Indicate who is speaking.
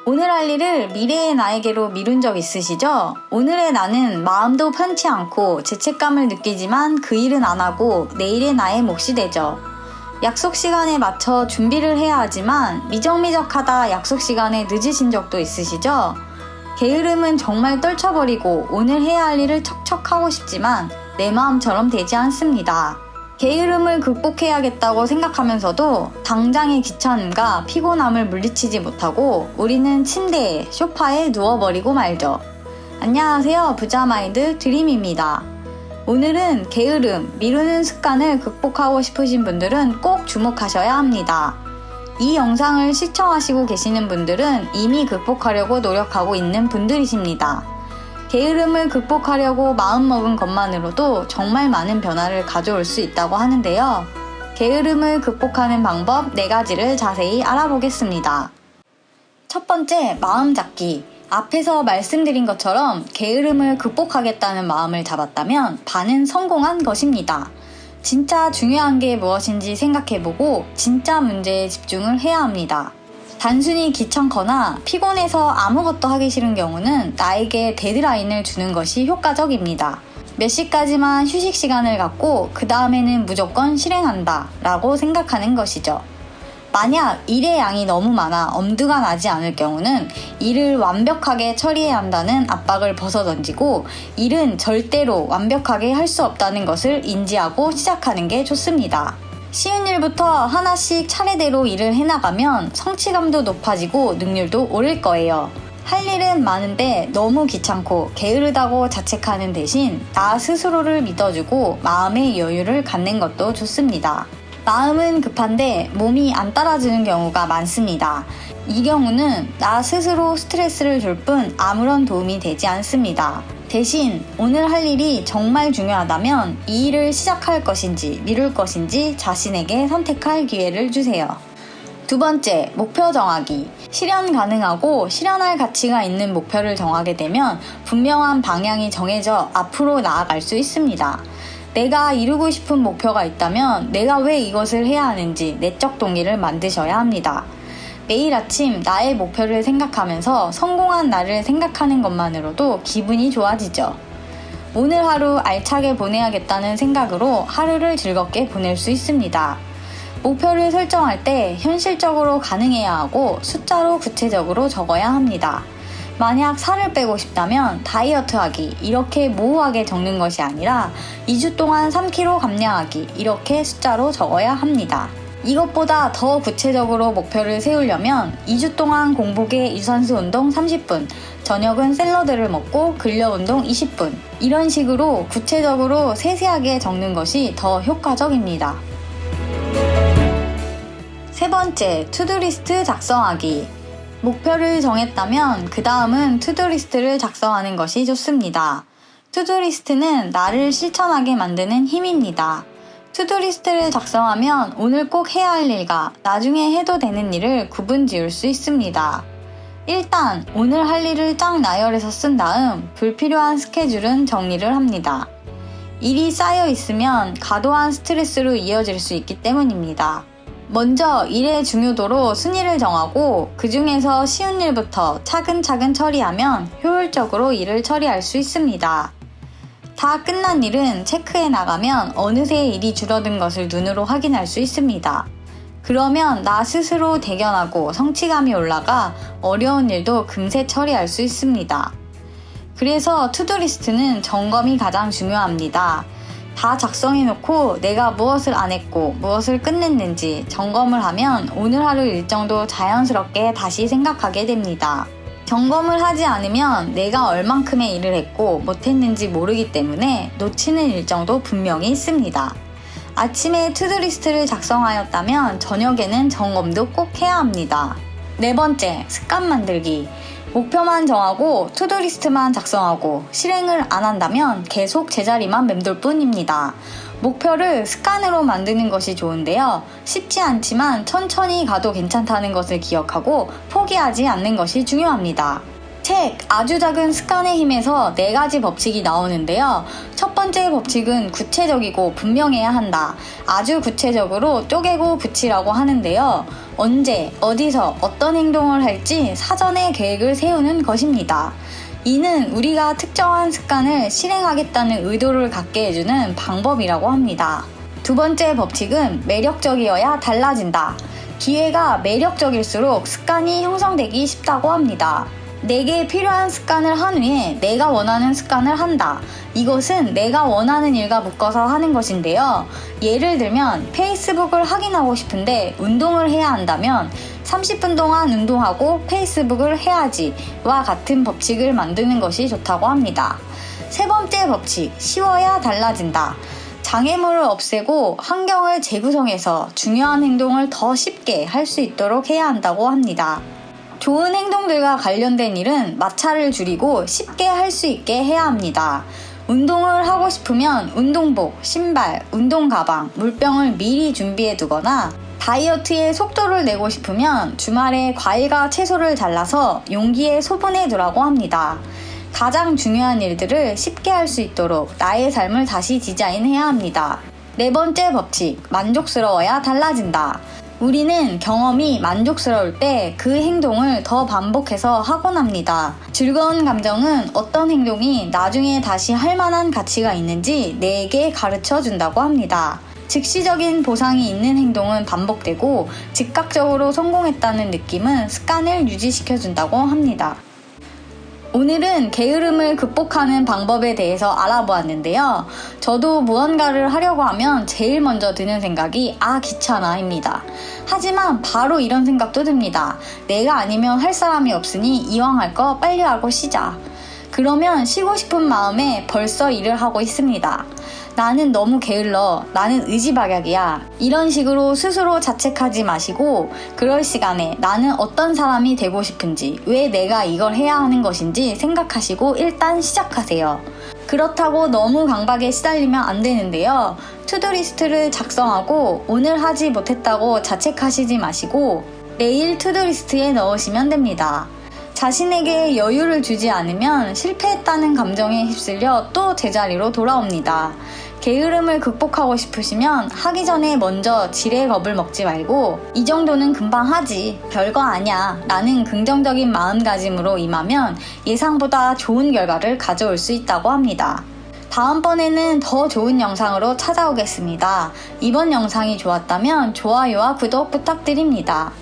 Speaker 1: 오늘 할 일을 미래의 나에게로 미룬 적 있으시죠? 오늘의 나는 마음도 편치 않고 죄책감을 느끼지만 그 일은 안 하고 내일의 나의 몫이 되죠. 약속 시간에 맞춰 준비를 해야 하지만 미적미적하다 약속 시간에 늦으신 적도 있으시죠? 게으름은 정말 떨쳐버리고 오늘 해야 할 일을 척척 하고 싶지만 내 마음처럼 되지 않습니다. 게으름을 극복해야겠다고 생각하면서도 당장의 귀찮음과 피곤함을 물리치지 못하고 우리는 침대에, 소파에 누워버리고 말죠. 안녕하세요. 부자마인드 드림입니다. 오늘은 게으름, 미루는 습관을 극복하고 싶으신 분들은 꼭 주목하셔야 합니다. 이 영상을 시청하시고 계시는 분들은 이미 극복하려고 노력하고 있는 분들이십니다. 게으름을 극복하려고 마음먹은 것만으로도 정말 많은 변화를 가져올 수 있다고 하는데요. 게으름을 극복하는 방법 4가지를 자세히 알아보겠습니다. 첫 번째, 마음 잡기. 앞에서 말씀드린 것처럼 게으름을 극복하겠다는 마음을 잡았다면 반은 성공한 것입니다. 진짜 중요한 게 무엇인지 생각해보고 진짜 문제에 집중을 해야 합니다. 단순히 귀찮거나 피곤해서 아무것도 하기 싫은 경우는 나에게 데드라인을 주는 것이 효과적입니다. 몇 시까지만 휴식 시간을 갖고 그 다음에는 무조건 실행한다 라고 생각하는 것이죠. 만약 일의 양이 너무 많아 엄두가 나지 않을 경우는 일을 완벽하게 처리해야 한다는 압박을 벗어던지고 일은 절대로 완벽하게 할 수 없다는 것을 인지하고 시작하는 게 좋습니다. 쉬운 일부터 하나씩 차례대로 일을 해나가면 성취감도 높아지고 능률도 오를 거예요. 할 일은 많은데 너무 귀찮고 게으르다고 자책하는 대신 나 스스로를 믿어주고 마음의 여유를 갖는 것도 좋습니다. 마음은 급한데 몸이 안 따라주는 경우가 많습니다. 이 경우는 나 스스로 스트레스를 줄 뿐 아무런 도움이 되지 않습니다. 대신 오늘 할 일이 정말 중요하다면 이 일을 시작할 것인지 미룰 것인지 자신에게 선택할 기회를 주세요. 두 번째, 목표 정하기. 실현 가능하고 실현할 가치가 있는 목표를 정하게 되면 분명한 방향이 정해져 앞으로 나아갈 수 있습니다. 내가 이루고 싶은 목표가 있다면 내가 왜 이것을 해야 하는지 내적 동기를 만드셔야 합니다. 매일 아침 나의 목표를 생각하면서 성공한 나를 생각하는 것만으로도 기분이 좋아지죠. 오늘 하루 알차게 보내야겠다는 생각으로 하루를 즐겁게 보낼 수 있습니다. 목표를 설정할 때 현실적으로 가능해야 하고 숫자로 구체적으로 적어야 합니다. 만약 살을 빼고 싶다면 다이어트 하기 이렇게 모호하게 적는 것이 아니라 2주 동안 3kg 감량하기 이렇게 숫자로 적어야 합니다. 이것보다 더 구체적으로 목표를 세우려면 2주 동안 공복에 유산소 운동 30분, 저녁은 샐러드를 먹고 근력 운동 20분 이런 식으로 구체적으로 세세하게 적는 것이 더 효과적입니다. 세 번째, 투두리스트 작성하기. 목표를 정했다면 그 다음은 투두리스트를 작성하는 것이 좋습니다. 투두리스트는 나를 실천하게 만드는 힘입니다. 투두리스트를 작성하면 오늘 꼭 해야 할 일과 나중에 해도 되는 일을 구분 지을 수 있습니다. 일단 오늘 할 일을 쫙 나열해서 쓴 다음 불필요한 스케줄은 정리를 합니다. 일이 쌓여 있으면 과도한 스트레스로 이어질 수 있기 때문입니다. 먼저 일의 중요도로 순위를 정하고 그 중에서 쉬운 일부터 차근차근 처리하면 효율적으로 일을 처리할 수 있습니다. 다 끝난 일은 체크해 나가면 어느새 일이 줄어든 것을 눈으로 확인할 수 있습니다. 그러면 나 스스로 대견하고 성취감이 올라가 어려운 일도 금세 처리할 수 있습니다. 그래서 투두리스트는 점검이 가장 중요합니다. 다 작성해놓고 내가 무엇을 안 했고 무엇을 끝냈는지 점검을 하면 오늘 하루 일정도 자연스럽게 다시 생각하게 됩니다. 점검을 하지 않으면 내가 얼만큼의 일을 했고 못했는지 모르기 때문에 놓치는 일정도 분명히 있습니다. 아침에 투두리스트를 작성하였다면 저녁에는 점검도 꼭 해야 합니다. 네 번째, 습관 만들기. 목표만 정하고 투두리스트만 작성하고 실행을 안 한다면 계속 제자리만 맴돌 뿐입니다. 목표를 습관으로 만드는 것이 좋은데요. 쉽지 않지만 천천히 가도 괜찮다는 것을 기억하고 포기하지 않는 것이 중요합니다. 책 아주 작은 습관의 힘에서 4가지 법칙이 나오는데요. 첫 번째 법칙은 구체적이고 분명해야 한다. 아주 구체적으로 쪼개고 붙이라고 하는데요. 언제, 어디서, 어떤 행동을 할지 사전에 계획을 세우는 것입니다. 이는 우리가 특정한 습관을 실행하겠다는 의도를 갖게 해주는 방법이라고 합니다. 두 번째 법칙은 매력적이어야 달라진다. 기회가 매력적일수록 습관이 형성되기 쉽다고 합니다. 내게 필요한 습관을 한 후에 내가 원하는 습관을 한다. 이것은 내가 원하는 일과 묶어서 하는 것인데요. 예를 들면 페이스북을 확인하고 싶은데 운동을 해야 한다면 30분 동안 운동하고 페이스북을 해야지와 같은 법칙을 만드는 것이 좋다고 합니다. 세 번째 법칙, 쉬워야 달라진다. 장애물을 없애고 환경을 재구성해서 중요한 행동을 더 쉽게 할 수 있도록 해야 한다고 합니다. 좋은 행동들과 관련된 일은 마찰을 줄이고 쉽게 할 수 있게 해야 합니다. 운동을 하고 싶으면 운동복, 신발, 운동 가방, 물병을 미리 준비해 두거나 다이어트에 속도를 내고 싶으면 주말에 과일과 채소를 잘라서 용기에 소분해 두라고 합니다. 가장 중요한 일들을 쉽게 할 수 있도록 나의 삶을 다시 디자인해야 합니다. 네 번째 법칙, 만족스러워야 달라진다. 우리는 경험이 만족스러울 때 그 행동을 더 반복해서 하곤 합니다. 즐거운 감정은 어떤 행동이 나중에 다시 할 만한 가치가 있는지 내게 가르쳐 준다고 합니다. 즉시적인 보상이 있는 행동은 반복되고 즉각적으로 성공했다는 느낌은 습관을 유지시켜 준다고 합니다. 오늘은 게으름을 극복하는 방법에 대해서 알아보았는데요. 저도 무언가를 하려고 하면 제일 먼저 드는 생각이 귀찮아입니다. 하지만 바로 이런 생각도 듭니다. 내가 아니면 할 사람이 없으니 이왕 할 거 빨리 하고 쉬자. 그러면 쉬고 싶은 마음에 벌써 일을 하고 있습니다. 나는 너무 게을러. 나는 의지박약이야. 이런 식으로 스스로 자책하지 마시고 그럴 시간에 나는 어떤 사람이 되고 싶은지, 왜 내가 이걸 해야 하는 것인지 생각하시고 일단 시작하세요. 그렇다고 너무 강박에 시달리면 안 되는데요. 투두리스트를 작성하고 오늘 하지 못했다고 자책하시지 마시고 내일 투두리스트에 넣으시면 됩니다. 자신에게 여유를 주지 않으면 실패했다는 감정에 휩쓸려 또 제자리로 돌아옵니다. 게으름을 극복하고 싶으시면 하기 전에 먼저 지레 겁을 먹지 말고 이 정도는 금방 하지, 별거 아냐 라는 긍정적인 마음가짐으로 임하면 예상보다 좋은 결과를 가져올 수 있다고 합니다. 다음번에는 더 좋은 영상으로 찾아오겠습니다. 이번 영상이 좋았다면 좋아요와 구독 부탁드립니다.